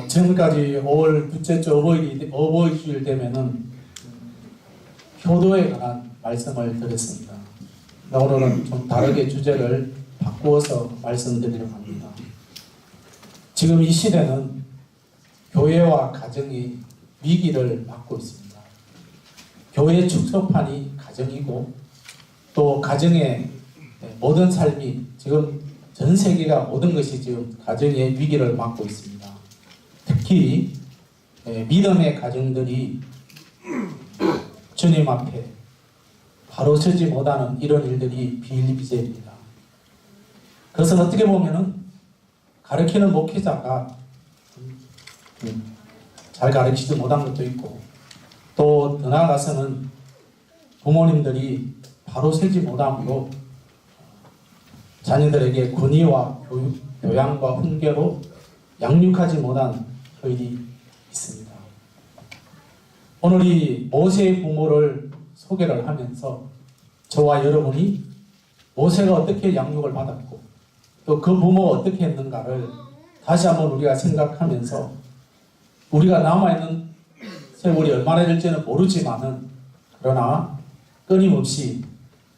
지금까지 5월 둘째 주 어버이주일 되면은 효도에 관한 말씀을 드렸습니다. 오늘은 좀 다르게 주제를 바꾸어서 말씀드리려고 합니다. 지금 이 시대는 교회와 가정이 위기를 맞고 있습니다. 교회의 축소판이 가정이고 또 가정의 모든 삶이 지금 전 세계가 모든 것이 지금 가정의 위기를 맞고 있습니다. 특히 믿음의 가정들이 주님 앞에 바로 서지 못하는 이런 일들이 비일비재입니다. 그것은 어떻게 보면은 가르치는 목회자가 잘 가르치지 못한 것도 있고 또 더 나아가서는 부모님들이 바로 서지 못함으로 자녀들에게 권위와 교양과 훈계로 양육하지 못한 그 일이 있습니다. 오늘 이 모세의 부모를 소개를 하면서 저와 여러분이 모세가 어떻게 양육을 받았고 또 그 부모가 어떻게 했는가를 다시 한번 우리가 생각하면서 우리가 남아있는 세월이 얼마나 될지는 모르지만은 그러나 끊임없이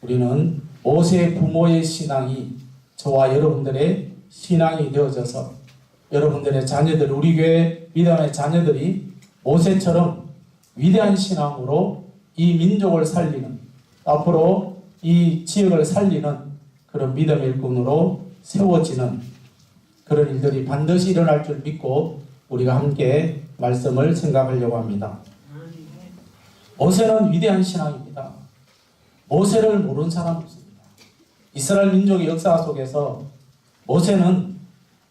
우리는 모세의 부모의 신앙이 저와 여러분들의 신앙이 되어져서 여러분들의 자녀들, 우리 교회 믿음의 자녀들이 모세처럼 위대한 신앙으로 이 민족을 살리는, 앞으로 이 지역을 살리는 그런 믿음의 일꾼으로 세워지는 그런 일들이 반드시 일어날 줄 믿고 우리가 함께 말씀을 생각하려고 합니다. 모세는 위대한 신앙입니다. 모세를 모르는 사람이 없습니다. 이스라엘 민족의 역사 속에서 모세는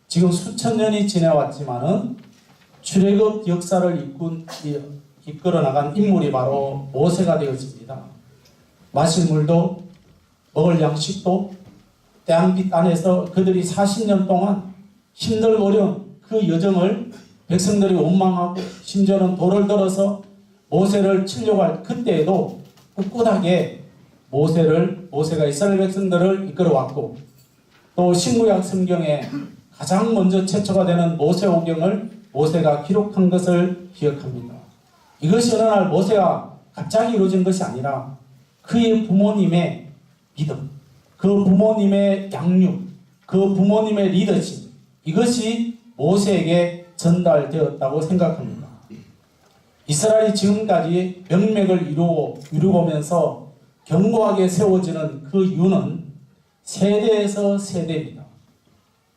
지금 수천 년이 지나왔지만은 출애굽 역사를 이끌어 나간 인물이 바로 모세가 되었습니다. 마실 물도 먹을 양식도 땅빛 안에서 그들이 40년 동안 힘들고 어려운 그 여정을 백성들이 원망하고 심지어는 돌을 들어서 모세를 치려고 할 그때에도 꿋꿋하게 모세가 이스라엘 백성들을 이끌어왔고 또 신구약 성경에 가장 먼저 최초가 되는 모세오경을 모세가 기록한 것을 기억합니다. 이것이 어느 날 모세가 갑자기 이루어진 것이 아니라 그의 부모님의 믿음, 그 부모님의 양육, 그 부모님의 리더십, 이것이 모세에게 전달되었다고 생각합니다. 이스라엘이 지금까지 명맥을 이루고면서 견고하게 세워지는 그 이유는 세대에서 세대입니다.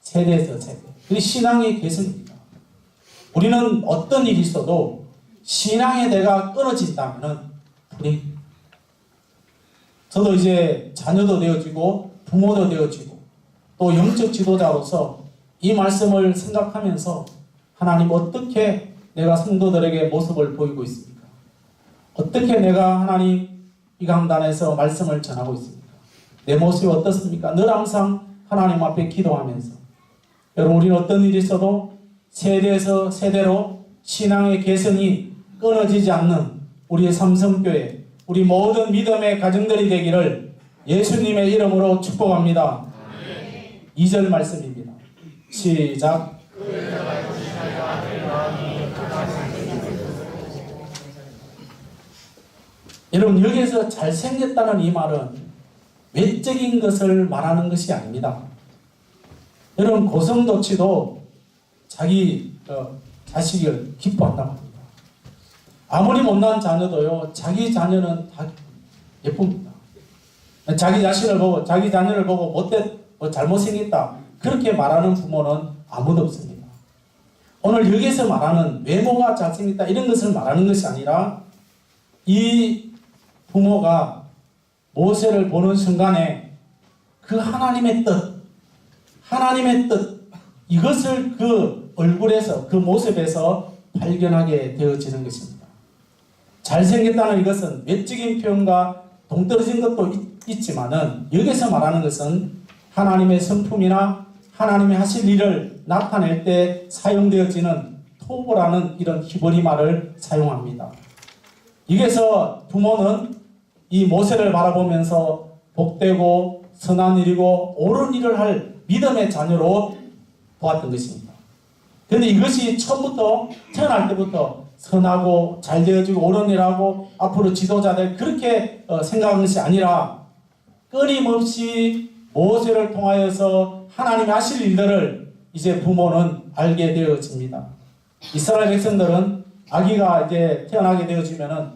세대에서 세대. 그 신앙의 개성입니다. 우리는 어떤 일이 있어도 신앙의 대가 끊어진다면 불행입니다. 저도 이제 자녀도 되어지고 부모도 되어지고 또 영적 지도자로서 이 말씀을 생각하면서 하나님 어떻게 내가 성도들에게 모습을 보이고 있습니까? 어떻게 내가 하나님 이 강단에서 말씀을 전하고 있습니까? 내 모습이 어떻습니까? 늘 항상 하나님 앞에 기도하면서 여러분 우리는 어떤 일이 있어도 세대에서 세대로 신앙의 개성이 끊어지지 않는 우리의 삼성교회 우리 모든 믿음의 가정들이 되기를 예수님의 이름으로 축복합니다. 2절 말씀입니다. 시작. 여러분 여기에서 잘생겼다는 이 말은 외적인 것을 말하는 것이 아닙니다. 여러분 고성도치도 자기 자식을 기뻐한다고 합니다. 아무리 못난 자녀도요 자기 자녀는 다 예쁩니다. 자기 자신을 보고 자기 자녀를 보고 잘못생겼다 그렇게 말하는 부모는 아무도 없습니다. 오늘 여기서 말하는 외모가 잘생겼다 이런 것을 말하는 것이 아니라 이 부모가 모세를 보는 순간에 그 하나님의 뜻 이것을 그 얼굴에서 그 모습에서 발견하게 되어지는 것입니다. 잘생겼다는 이것은 외적인 표현과 동떨어진 것도 있지만은 여기서 말하는 것은 하나님의 성품이나 하나님의 하실 일을 나타낼 때 사용되어지는 토보라는 이런 히브리 말을 사용합니다. 여기서 부모는 이 모세를 바라보면서 복되고 선한 일이고 옳은 일을 할 믿음의 자녀로 보았던 것입니다. 그런데 이것이 처음부터 태어날 때부터 선하고 잘 되어지고 옳은 일하고 앞으로 지도자들 그렇게 생각한 것이 아니라 끊임없이 모세를 통하여서 하나님이 하실 일들을 이제 부모는 알게 되어집니다. 이스라엘 백성들은 아기가 이제 태어나게 되어지면은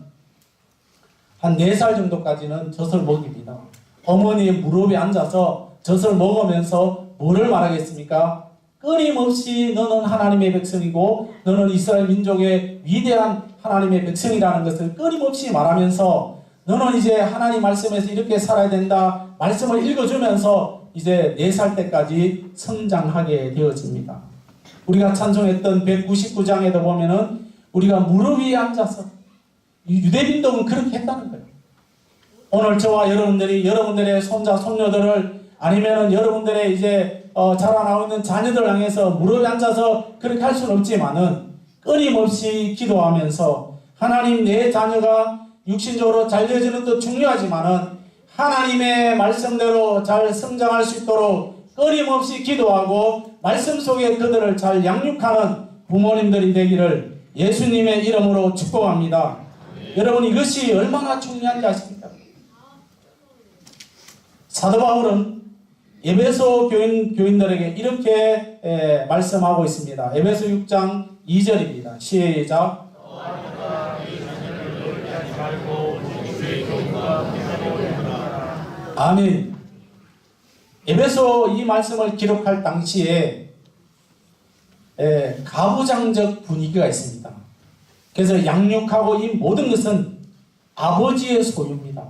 한 4살 정도까지는 젖을 먹입니다. 어머니의 무릎에 앉아서 젖을 먹으면서 뭐를 말하겠습니까? 끊임없이 너는 하나님의 백성이고 너는 이스라엘 민족의 위대한 하나님의 백성이라는 것을 끊임없이 말하면서 너는 이제 하나님 말씀에서 이렇게 살아야 된다. 말씀을 읽어주면서 이제 4살 때까지 성장하게 되어집니다. 우리가 찬송했던 199장에도 보면은 우리가 무릎 위에 앉아서 유대민족은 그렇게 했다는 거예요. 오늘 저와 여러분들이 여러분들의 손자 손녀들을 아니면은 여러분들의 이제 자라나고 있는 자녀들 향해서 무릎에 앉아서 그렇게 할 수는 없지만은 끊임없이 기도하면서 하나님 내 자녀가 육신적으로 잘 되어지는 것도 중요하지만은 하나님의 말씀대로 잘 성장할 수 있도록 끊임없이 기도하고 말씀 속에 그들을 잘 양육하는 부모님들이 되기를 예수님의 이름으로 축복합니다. 여러분 이것이 얼마나 중요한지 아십니까? 사도 바울은 에베소 교인들에게 이렇게 말씀하고 있습니다. 에베소 6장 2절입니다. 시작. 아멘. 에베소 이 말씀을 기록할 당시에 가부장적 분위기가 있습니다. 그래서 양육하고 이 모든 것은 아버지의 소유입니다.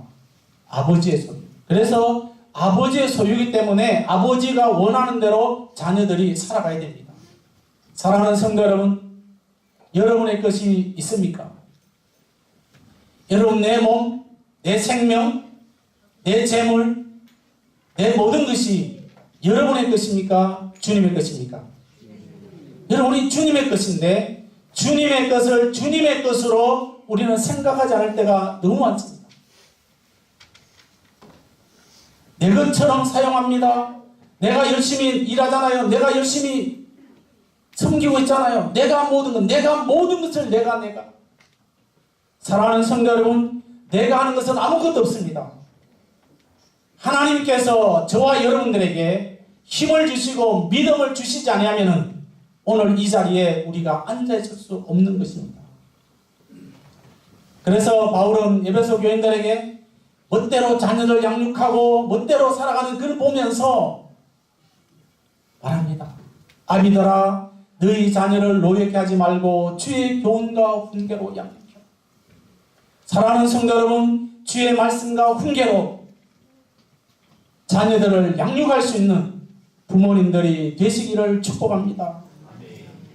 아버지의 소유. 그래서 아버지의 소유이기 때문에 아버지가 원하는 대로 자녀들이 살아가야 됩니다. 사랑하는 성도 여러분, 여러분의 것이 있습니까? 여러분 내 몸, 내 생명, 내 재물, 내 모든 것이 여러분의 것입니까? 주님의 것입니까? 여러분이 주님의 것인데 주님의 것을 주님의 것으로 우리는 생각하지 않을 때가 너무 많습니다. 내 것처럼 사용합니다. 내가 열심히 일하잖아요. 내가 열심히 섬기고 있잖아요. 내가 모든 것을 내가. 사랑하는 성도 여러분, 내가 하는 것은 아무것도 없습니다. 하나님께서 저와 여러분들에게 힘을 주시고 믿음을 주시지 아니하면은 오늘 이 자리에 우리가 앉아있을 수 없는 것입니다. 그래서 바울은 에베소 교인들에게 멋대로 자녀를 양육하고 멋대로 살아가는 그를 보면서 말합니다. 아비들아 너희 자녀를 노엽게 하지 말고 주의 교훈과 훈계로 양육하라. 사랑하는 성도 여러분, 주의 말씀과 훈계로 자녀들을 양육할 수 있는 부모님들이 되시기를 축복합니다.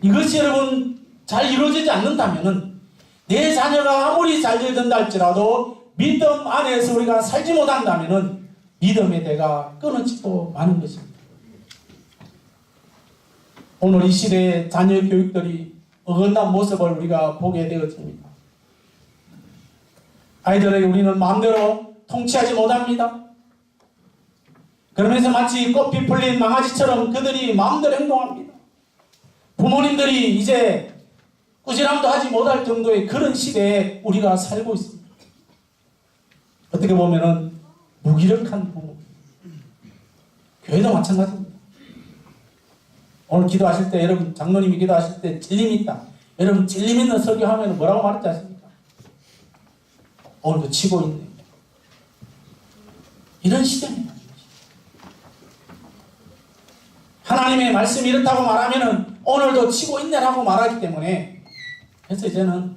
이것이 여러분 잘 이루어지지 않는다면 내 자녀가 아무리 잘 되든다 할지라도 믿음 안에서 우리가 살지 못한다면 믿음의 대가 끊어지고 마는 것입니다. 오늘 이 시대의 자녀 교육들이 어긋난 모습을 우리가 보게 되어집니다. 아이들에게 우리는 마음대로 통치하지 못합니다. 그러면서 마치 꽃피 풀린 망아지처럼 그들이 마음대로 행동합니다. 부모님들이 이제 꾸지람도 하지 못할 정도의 그런 시대에 우리가 살고 있습니다. 어떻게 보면은 무기력한 부모. 교회도 마찬가지입니다. 오늘 기도하실 때 여러분 장로님이 기도하실 때 찔림이 있다. 여러분 찔림 있는 설교하면 뭐라고 말했지 않습니까? 오늘도 치고 있네. 이런 시대입니다. 하나님의 말씀이 이렇다고 말하면은 오늘도 치고 있네라고 말하기 때문에 그래서 이제는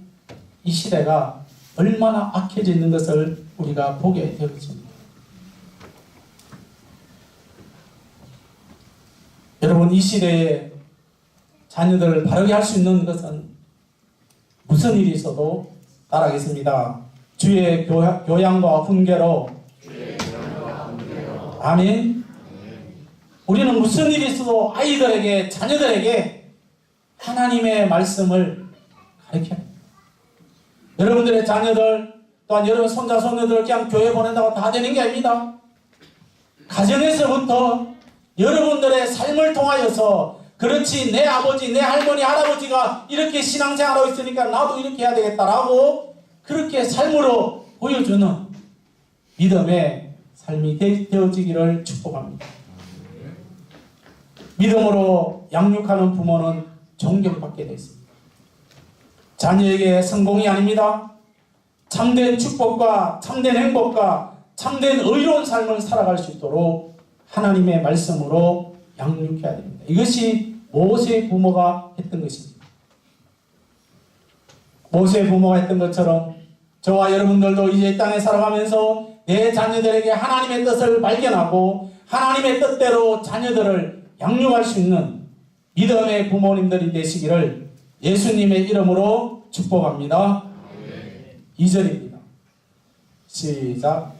이 시대가 얼마나 악해져 있는 것을 우리가 보게 되었습니다. 여러분 이 시대에 자녀들을 바르게 할 수 있는 것은 무슨 일이 있어도 따라하겠습니다. 주의 교양과 훈계로 아멘. 우리는 무슨 일이 있어도 아이들에게 자녀들에게 하나님의 말씀을 가르쳐야 합니다. 여러분들의 자녀들 또한 여러분 손자 손녀들 그냥 교회 보낸다고 다 되는 게 아닙니다. 가정에서부터 여러분들의 삶을 통하여서 그렇지, 내 아버지, 내 할머니, 할아버지가 이렇게 신앙생활하고 있으니까 나도 이렇게 해야 되겠다라고 그렇게 삶으로 보여주는 믿음의 삶이 되어지기를 축복합니다. 믿음으로 양육하는 부모는 존경받게 되어 있습니다. 자녀에게 성공이 아닙니다. 참된 축복과 참된 행복과 참된 의로운 삶을 살아갈 수 있도록 하나님의 말씀으로 양육해야 됩니다. 이것이 모세의 부모가 했던 것입니다. 모세의 부모가 했던 것처럼 저와 여러분들도 이제 이 땅에 살아가면서 내 자녀들에게 하나님의 뜻을 발견하고 하나님의 뜻대로 자녀들을 양육할 수 있는 믿음의 부모님들이 되시기를 예수님의 이름으로 축복합니다. 2절입니다. 시작.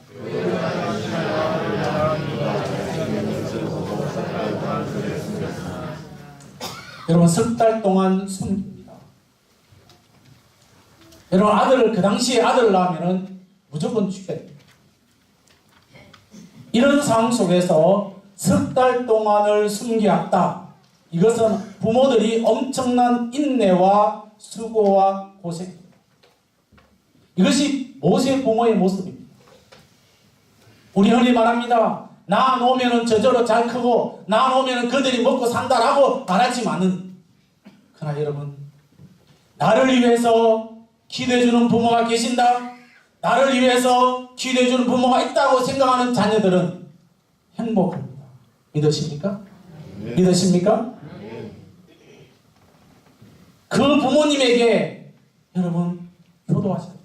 여러분, 석 달 동안 숨깁니다. 여러분, 아들을 그 당시에 아들을 낳으면 무조건 죽여야 됩니다. 이런 상황 속에서 석 달 동안을 숨겨왔다. 이것은 부모들이 엄청난 인내와 수고와 고생입니다. 이것이 모세 부모의 모습입니다. 우리 흔히 말합니다. 낳아놓으면 저절로 잘 크고 낳아놓으면 그들이 먹고 산다라고 말하지만은, 그러나 여러분, 나를 위해서 기도해주는 부모가 계신다, 나를 위해서 기도해주는 부모가 있다고 생각하는 자녀들은 행복합니다. 믿으십니까? 네. 믿으십니까? 네. 그 부모님에게 여러분 효도하셔야 돼요.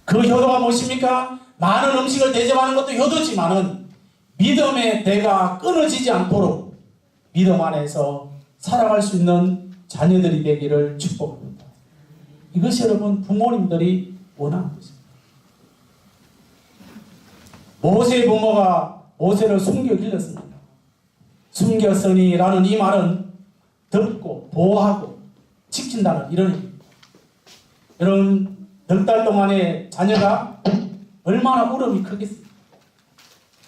그 효도가 무엇입니까? 많은 음식을 대접하는 것도 효도지만은 믿음의 대가 끊어지지 않도록 믿음 안에서 살아갈 수 있는 자녀들이 되기를 축복합니다. 이것이 여러분 부모님들이 원하는 것입니다. 모세의 부모가 모세를 숨겨 길렀습니다. 숨겼으니 라는 이 말은 덮고 보호하고 지킨다는 이런 의미입니다. 여러분, 넉 달 동안의 자녀가 얼마나 울음이 크겠습니까?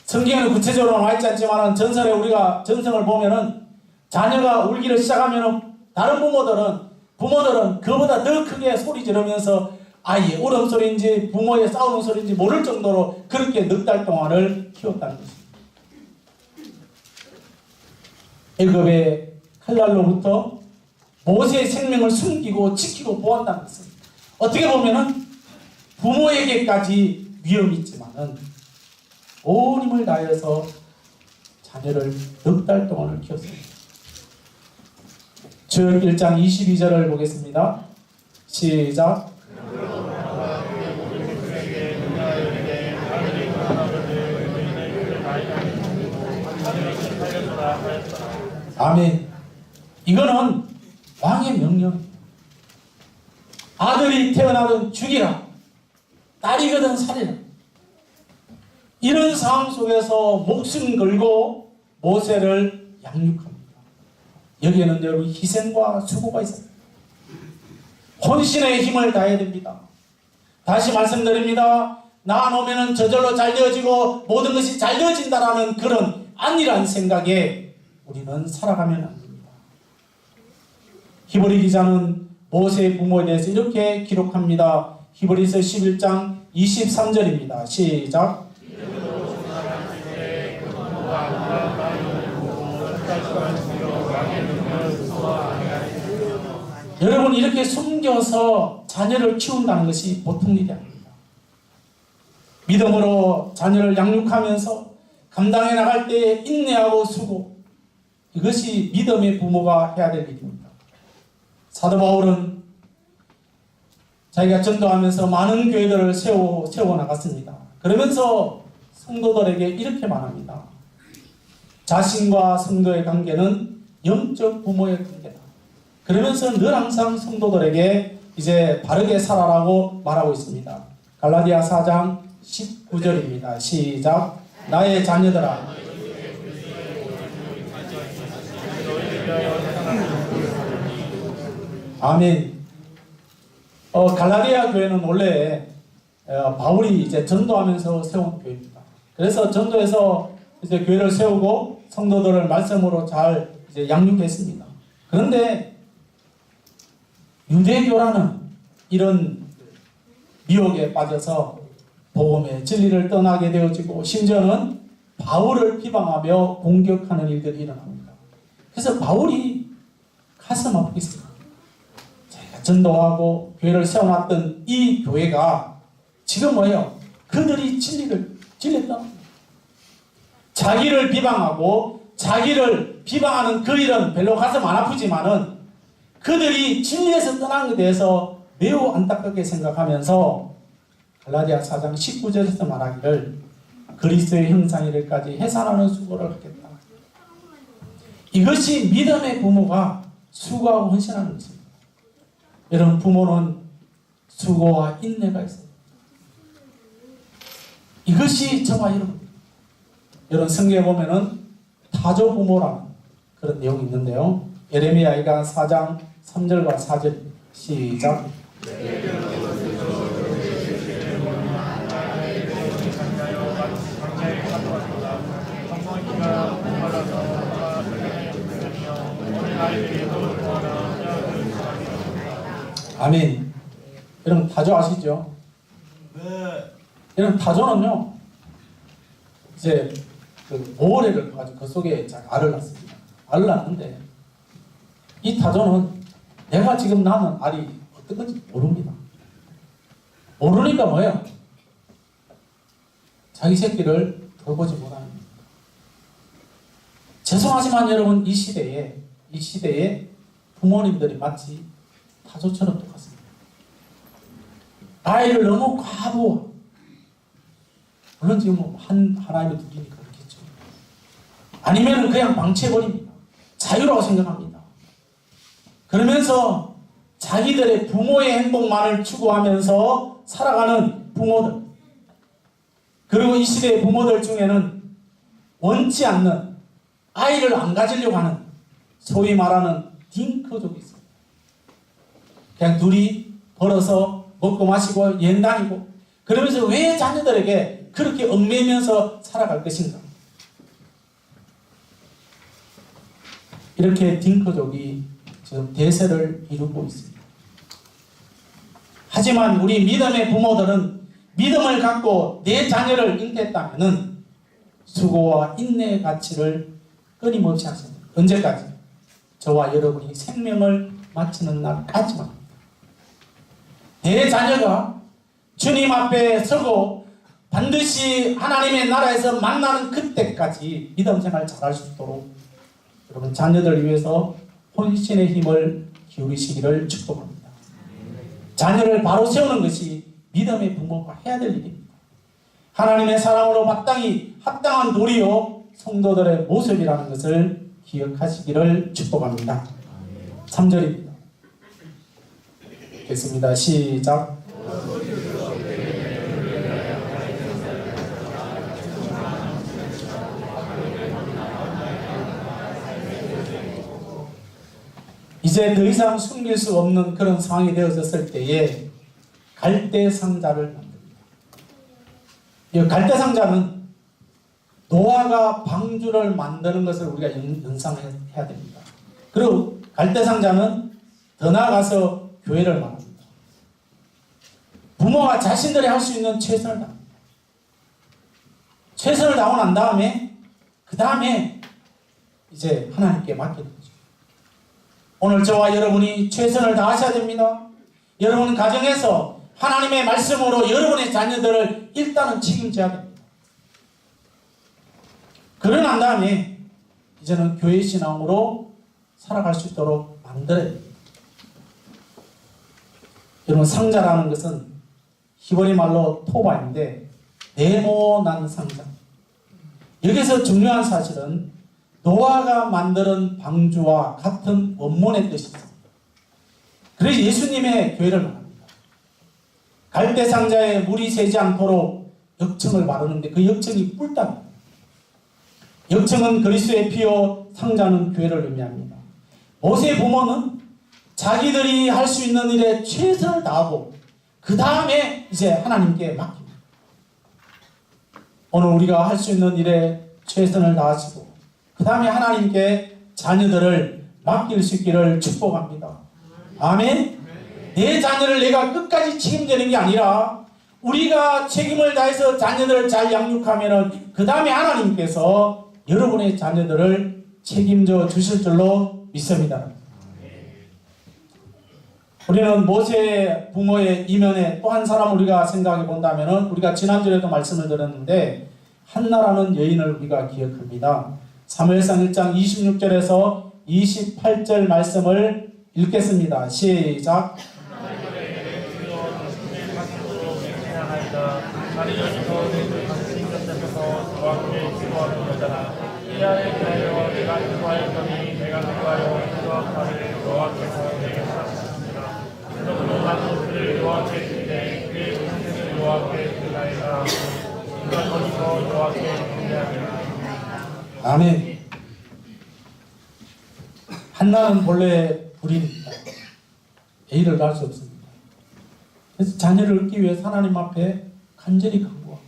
성경에는 구체적으로 나와 있지 않지만 전설에 우리가 전성을 보면은 자녀가 울기를 시작하면 다른 부모들은 그보다 더 크게 소리 지르면서 아이의 울음소리인지 부모의 싸우는 소리인지 모를 정도로 그렇게 넉 달 동안을 키웠다는 것입니다. 애굽의 칼날로부터 모세의 생명을 숨기고 지키고 보호한다는 것은 어떻게 보면은 부모에게까지 위험이 있지만은 온 힘을 다해서 자녀를 넉 달 동안을 키웠습니다. 출애굽 1장 22절을 보겠습니다. 시작. 아멘. 이거는 왕의 명령입니다. 아들이 태어나든 죽이라, 딸이거든 살리라. 이런 상황 속에서 목숨 걸고 모세를 양육합니다. 여기에는 여러분 희생과 수고가 있습니다. 혼신의 힘을 다해야 됩니다. 다시 말씀드립니다. 낳아놓으면 저절로 잘 되어지고 모든 것이 잘 되어진다라는 그런 안일한 생각에 우리는 살아가면 안 됩니다. 히브리 기자는 모세의 부모에 대해서 이렇게 기록합니다. 히브리서 11장 23절입니다. 시작. 여러분, 이렇게 숨겨서 자녀를 키운다는 것이 보통 일이 아닙니다. 믿음으로 자녀를 양육하면서 감당해 나갈 때 인내하고 수고, 이것이 믿음의 부모가 해야 될 일입니다. 사도 바울은 자기가 전도하면서 많은 교회들을 세워 나갔습니다. 그러면서 성도들에게 이렇게 말합니다. 자신과 성도의 관계는 영적 부모의 관계다. 그러면서 늘 항상 성도들에게 이제 바르게 살아라고 말하고 있습니다. 갈라디아 4장 19절입니다. 시작. 나의 자녀들아, 아멘. 갈라디아 교회는 원래 바울이 이제 전도하면서 세운 교회입니다. 그래서 전도해서 이제 교회를 세우고 성도들을 말씀으로 잘 이제 양육했습니다. 그런데 유대교라는 이런 미혹에 빠져서 복음의 진리를 떠나게 되어지고 심지어는 바울을 비방하며 공격하는 일들이 일어납니다. 그래서 바울이 가슴 아프겠습니다. 자기가 전도하고 교회를 세워놨던 이 교회가 지금 뭐예요? 그들이 진리를 떠납니다. 자기를 비방하고 자기를 비방하는 그 일은 별로 가슴 안 아프지만은 그들이 진리에서 떠난 것에 대해서 매우 안타깝게 생각하면서 갈라디아 4장 19절에서 말하기를 그리스도의 형상이 될까지 해산하는 수고를 하겠다. 이것이 믿음의 부모가 수고하고 헌신하는 것입니다. 여러분, 부모는 수고와 인내가 있습니다. 이것이 저와 여러분 성경에 보면은 타조 부모라는 그런 내용이 있는데요. 예레미야가 4장 3절과 4절 시작. 아멘. 여러분 타조 아시죠? 네. 여러분 타조는요, 이제 그 모래를 가지고 그 속에 알을 낳습니다. 알을 낳는데 이 타조는 내가 지금 낳는 알이 어떤 건지 모릅니다. 모르니까 뭐예요? 자기 새끼를 돌보지 못하는 겁니다. 죄송하지만 여러분, 이 시대에 부모님들이 마치 타조처럼 똑같습니다. 아이를 너무 과부하, 물론 지금 뭐 하나님의 둘이니까 그렇겠죠. 아니면 그냥 방치해버립니다. 자유라고 생각합니다. 그러면서 자기들의 부모의 행복만을 추구하면서 살아가는 부모들, 그리고 이 시대의 부모들 중에는 원치 않는, 아이를 안 가지려고 하는 소위 말하는 딩크족이 있어요. 그냥 둘이 벌어서 먹고 마시고 여행 다니고, 그러면서 왜 자녀들에게 그렇게 얽매이면서 살아갈 것인가? 이렇게 딩크족이 지금 대세를 이루고 있습니다. 하지만 우리 믿음의 부모들은 믿음을 갖고 내 자녀를 잉태했다면 수고와 인내의 가치를 끊임없이 하십니다. 언제까지? 저와 여러분이 생명을 마치는 날까지만. 내 자녀가 주님 앞에 서고 반드시 하나님의 나라에서 만나는 그때까지 믿음 생활 잘할 수 있도록 여러분 자녀들을 위해서 혼신의 힘을 기울이시기를 축복합니다. 자녀를 바로 세우는 것이 믿음의 부모가 해야 될 일입니다. 하나님의 사랑으로 마땅히 합당한 도리요 성도들의 모습이라는 것을 기억하시기를 축복합니다. 3절입니다. 읽겠습니다. 시작. 이제 더 이상 숨길 수 없는 그런 상황이 되어졌을 때에 갈대상자를 만듭니다. 이 갈대상자는 노아가 방주를 만드는 것을 우리가 연상해야 됩니다. 그리고 갈대상자는 더 나아가서 교회를 말합니다. 부모가 자신들이 할 수 있는 최선을 다합니다. 최선을 다하고 난 다음에 그 다음에 이제 하나님께 맡기는 거죠. 오늘 저와 여러분이 최선을 다하셔야 됩니다. 여러분 가정에서 하나님의 말씀으로 여러분의 자녀들을 일단은 책임져야 됩니다. 그러고 난 다음에 이제는 교회 신앙으로 살아갈 수 있도록 만들어야 됩니다. 여러분 상자라는 것은 히브리 말로 토바인데 네모난 상자. 여기서 중요한 사실은 노아가 만드는 방주와 같은 원문의 뜻이 있습니다. 그래서 예수님의 교회를 말합니다. 갈대상자에 물이 새지 않도록 역청을 바르는데 그 역청이 뿔답니다. 역청은 그리스도의 피요 상자는 교회를 의미합니다. 모세의 부모는 자기들이 할 수 있는 일에 최선을 다하고 그 다음에 이제 하나님께 맡깁니다. 오늘 우리가 할 수 있는 일에 최선을 다하시고 그 다음에 하나님께 자녀들을 맡길 수 있기를 축복합니다. 아멘. 내 자녀를 내가 끝까지 책임지는 게 아니라 우리가 책임을 다해서 자녀들을 잘 양육하면 그 다음에 하나님께서 여러분의 자녀들을 책임져 주실 줄로 믿습니다. 우리는 모세 부모의 이면에 또 한 사람 우리가 생각해 본다면 우리가 지난주에도 말씀을 드렸는데 한나라는 여인을 우리가 기억합니다. 사무엘상 1장 26절에서 28절 말씀을 읽겠습니다. 시작. 아멘. 한나는 본래 불인입니다. 애를 낳을 수 없습니다. 그래서 자녀를 얻기 위해서 하나님 앞에 간절히 간구하고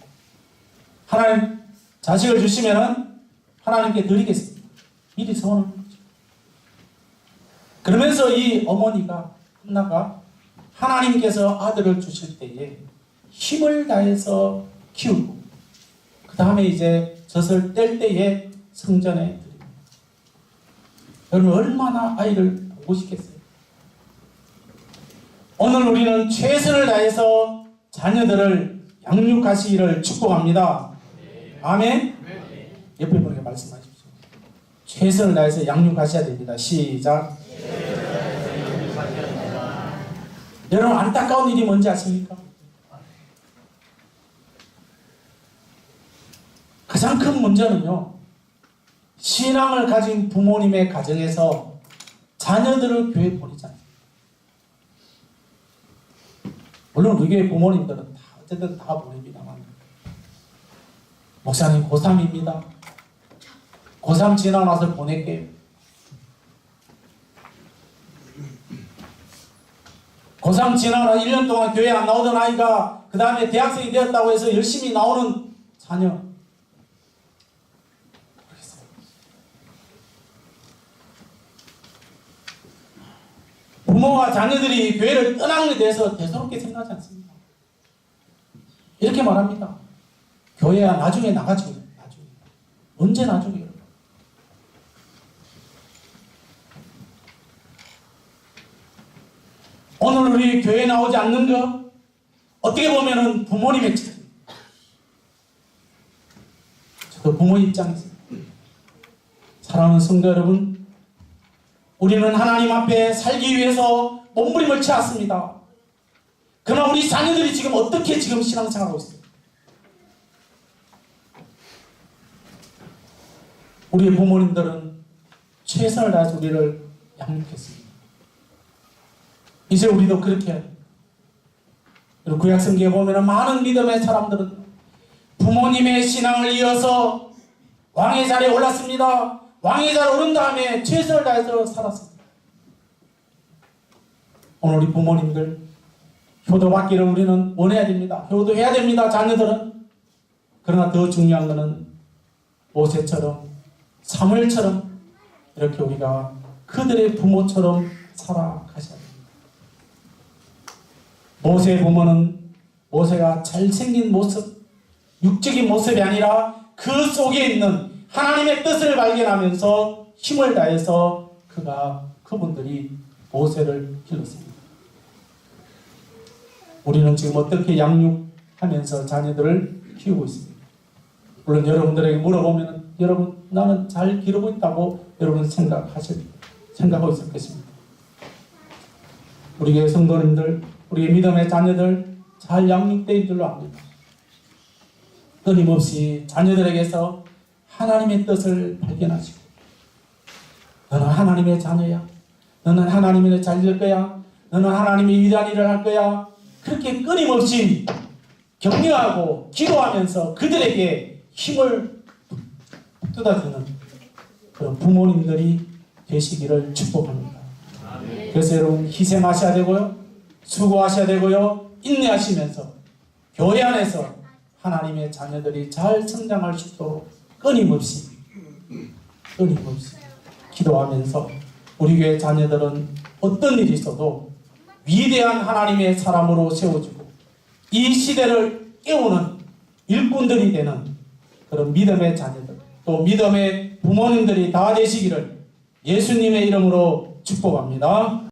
하나님 자식을 주시면은 하나님께 드리겠습니다. 미리 서원하는 거죠. 그러면서 이 어머니가 한나가 하나님께서 아들을 주실 때에 힘을 다해서 키우고 그 다음에 이제 젖을 뗄 때에 성전에 드립니다. 여러분 얼마나 아이를 보고 싶겠어요? 오늘 우리는 최선을 다해서 자녀들을 양육하시기를 축복합니다. 아멘. 옆에 분에게 말씀하십시오. 최선을 다해서 양육하셔야 됩니다. 시작. 여러분 안타까운 일이 뭔지 아십니까? 가장 큰 문제는요, 신앙을 가진 부모님의 가정에서 자녀들을 교회 보내잖아요. 물론 우리 부모님들은 다 어쨌든 다 보냅니다만 목사님 고3입니다. 고3 지나고 나서 보낼게요. 고3 지나고 1년 동안 교회 안 나오던 아이가 그 다음에 대학생이 되었다고 해서 열심히 나오는 자녀. 부모와 자녀들이 교회를 떠나는 데 대해서 대수롭게 생각하지 않습니다. 이렇게 말합니다. 교회야 나중에 나가죠. 나중에. 언제 나중에? 오늘 우리 교회 나오지 않는 거 어떻게 보면은 부모님의 책임. 저도 부모 입장에서 사랑하는 성도 여러분, 우리는 하나님 앞에 살기 위해서 몸부림을 쳐왔습니다. 그러나 우리 자녀들이 지금 어떻게 지금 신앙생활하고 있어요? 우리의 부모님들은 최선을 다해서 우리를 양육했습니다. 이제 우리도 그렇게 해야 됩니다. 그리고 구약성경에 보면 많은 믿음의 사람들은 부모님의 신앙을 이어서 왕의 자리에 올랐습니다. 왕의 자리에 오른 다음에 최선을 다해서 살았습니다. 오늘 우리 부모님들 효도받기를 우리는 원해야 됩니다. 효도해야 됩니다. 자녀들은. 그러나 더 중요한 것은 모세처럼 사무엘처럼 이렇게 우리가 그들의 부모처럼 살아가셔야 됩니다. 모세의 부모는 모세가 잘생긴 모습, 육적인 모습이 아니라 그 속에 있는 하나님의 뜻을 발견하면서 힘을 다해서 그분들이 모세를 길렀습니다. 우리는 지금 어떻게 양육하면서 자녀들을 키우고 있습니다. 물론 여러분들에게 물어보면 여러분 나는 잘 기르고 있다고 여러분 생각하고 있을 것입니다. 우리 교회 성도님들, 우리 믿음의 자녀들 잘 양육되어 있는 줄로 압니다. 끊임없이 자녀들에게서 하나님의 뜻을 발견하시고 너는 하나님의 자녀야. 너는 하나님을 잘 될 거야. 너는 하나님의 위대한 일을 할 거야. 그렇게 끊임없이 격려하고 기도하면서 그들에게 힘을 쏟아주는 그런 부모님들이 되시기를 축복합니다. 그래서 여러분 희생하셔야 되고요. 수고하셔야 되고요. 인내하시면서 교회 안에서 하나님의 자녀들이 잘 성장할 수 있도록 끊임없이 끊임없이 기도하면서 우리 교회 자녀들은 어떤 일이 있어도 위대한 하나님의 사람으로 세워지고 이 시대를 깨우는 일꾼들이 되는 그런 믿음의 자녀들, 또 믿음의 부모님들이 다 되시기를 예수님의 이름으로 축복합니다.